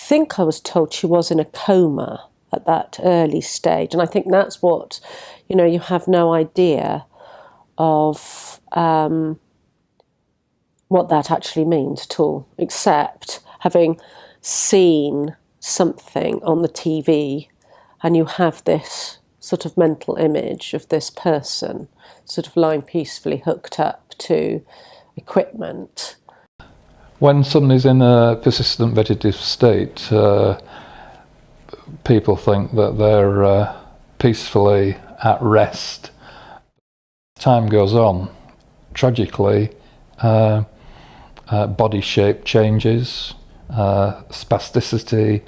think I was told she was in a coma at that early stage, and I think that's what, you have no idea of what that actually means at all, except having seen something on the TV, and you have this sort of mental image of this person sort of lying peacefully hooked up to equipment. When somebody's in a persistent vegetative state, people think that they're peacefully at rest. As time goes on, tragically, body shape changes, spasticity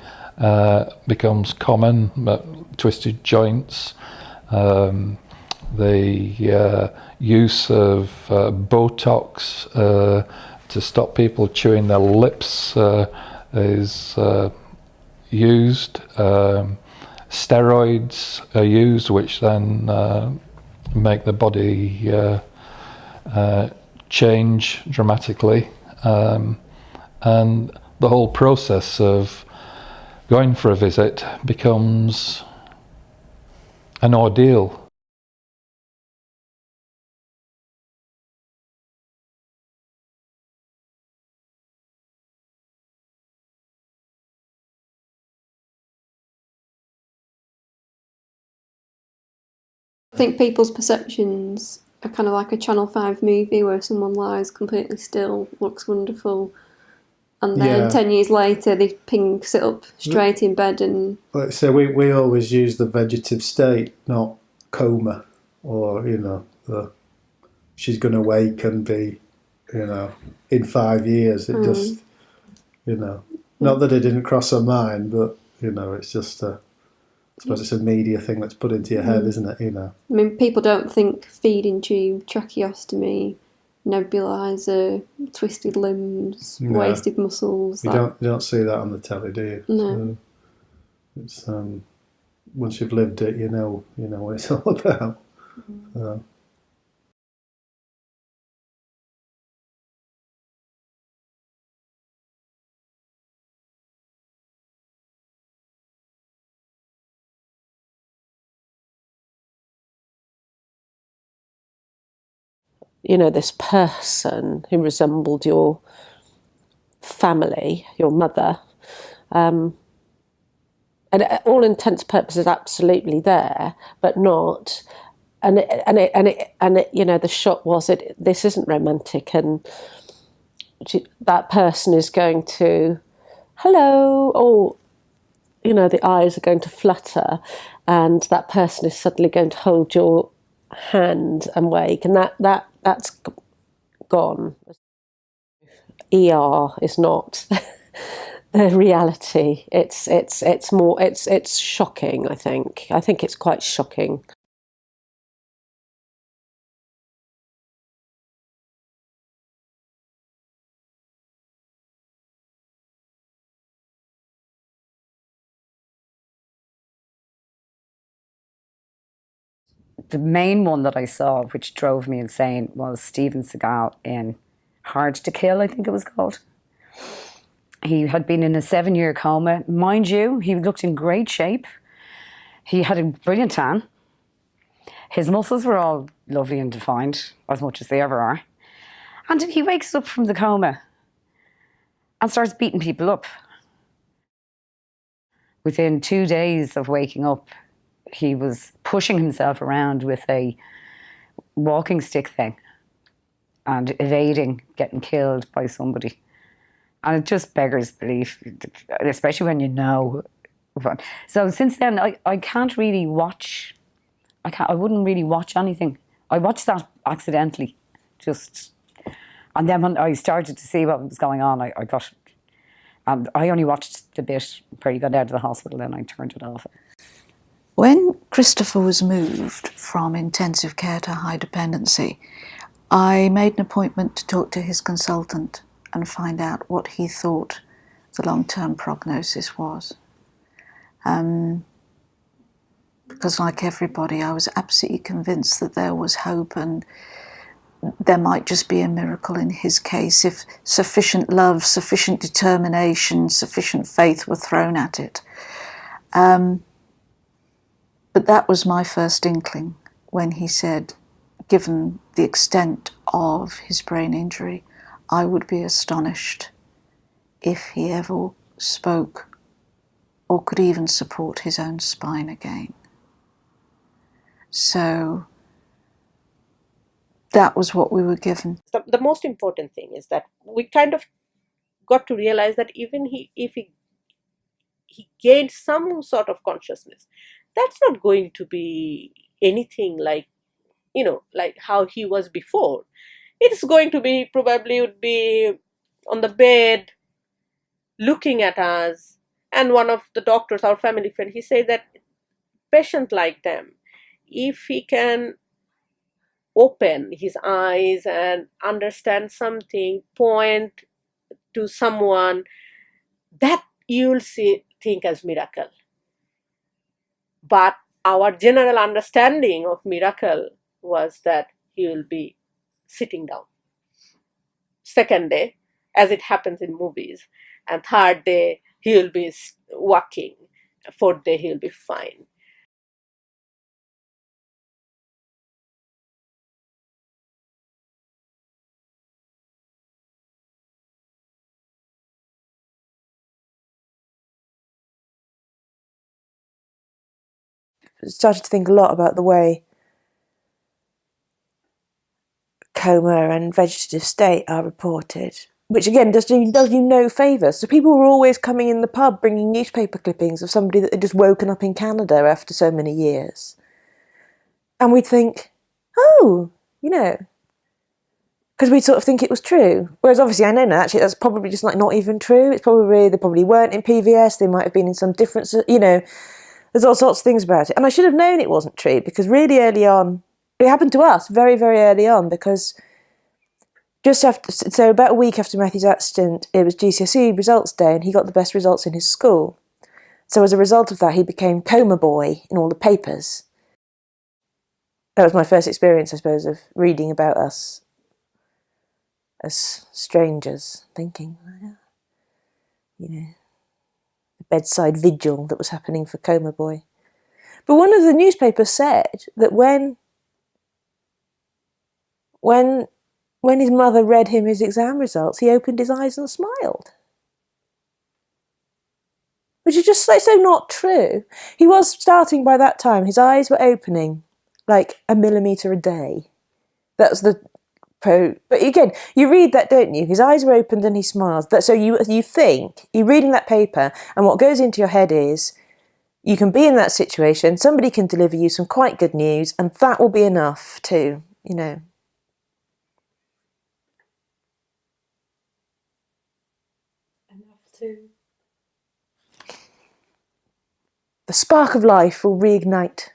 becomes common, twisted joints, the use of Botox to stop people chewing their lips is used. Steroids are used, which then make the body change dramatically, and the whole process of going for a visit becomes an ordeal. I think people's perceptions are kind of like a Channel 5 movie where someone lies completely still, looks wonderful, and then 10 years later they sit up straight in bed and... So we always use the vegetative state, not coma, or, she's going to wake and be, in 5 years. It just, not that it didn't cross her mind, but, it's just I suppose it's a media thing that's put into your head, isn't it? I mean, people don't think feeding tube, tracheostomy, nebulizer, twisted limbs, wasted muscles. You don't see that on the telly, do you? No. It's once you've lived it, you know what it's all about. This person who resembled your family, your mother, and all intents and purposes absolutely there, but not. And the shock was this isn't romantic, and that person is going to, hello, or the eyes are going to flutter, and that person is suddenly going to hold your hand and wake, and that's gone. ER is not the reality. It's more. It's shocking. I think it's quite shocking. The main one that I saw, which drove me insane, was Steven Seagal in Hard to Kill, I think it was called. He had been in a 7-year coma. Mind you, he looked in great shape. He had a brilliant tan. His muscles were all lovely and defined, as much as they ever are. And he wakes up from the coma and starts beating people up. Within 2 days of waking up, he was pushing himself around with a walking stick thing and evading getting killed by somebody. And it just beggars belief, especially when you know. So since then, I can't really watch. I wouldn't really watch anything. I watched that accidentally, and then when I started to see what was going on, I got. And I only watched the bit where he got out of the hospital, then I turned it off. When Christopher was moved from intensive care to high dependency, I made an appointment to talk to his consultant and find out what he thought the long-term prognosis was. Because like everybody, I was absolutely convinced that there was hope, and there might just be a miracle in his case if sufficient love, sufficient determination, sufficient faith were thrown at it. But that was my first inkling when he said, given the extent of his brain injury, I would be astonished if he ever spoke or could even support his own spine again. So that was what we were given. The most important thing is that we kind of got to realize that even if he gained some sort of consciousness, that's not going to be anything like, like how he was before. It's going to be, probably would be on the bed looking at us. And one of the doctors, our family friend, he said that patient like them, if he can open his eyes and understand something, point to someone, that you'll think as miracle. But our general understanding of miracle was that he will be sitting down. Second day, as it happens in movies, and third day he will be walking. Fourth day he will be fine. Started to think a lot about the way coma and vegetative state are reported, which again does you no favours. So people were always coming in the pub bringing newspaper clippings of somebody that had just woken up in Canada after so many years. And we'd think, oh, because we'd sort of think it was true. Whereas obviously I know now, actually, that's probably just not even true. They probably weren't in PVS, they might have been in some different, there's all sorts of things about it. And I should have known it wasn't true, because really early on, it happened to us very, very early on, because about a week after Matthew's accident, it was GCSE results day, and he got the best results in his school. So as a result of that, he became Coma Boy in all the papers. That was my first experience, I suppose, of reading about us as strangers, thinking, the bedside vigil that was happening for Coma Boy. But one of the newspapers said that when his mother read him his exam results, he opened his eyes and smiled. Which is just so not true. He was starting by that time, his eyes were opening like a millimetre a day. That's the pro. But again, you read that, don't you? His eyes were opened and he smiles. So you think, you're reading that paper, and what goes into your head is, you can be in that situation, somebody can deliver you some quite good news, and that will be enough to, Enough to... The spark of life will reignite.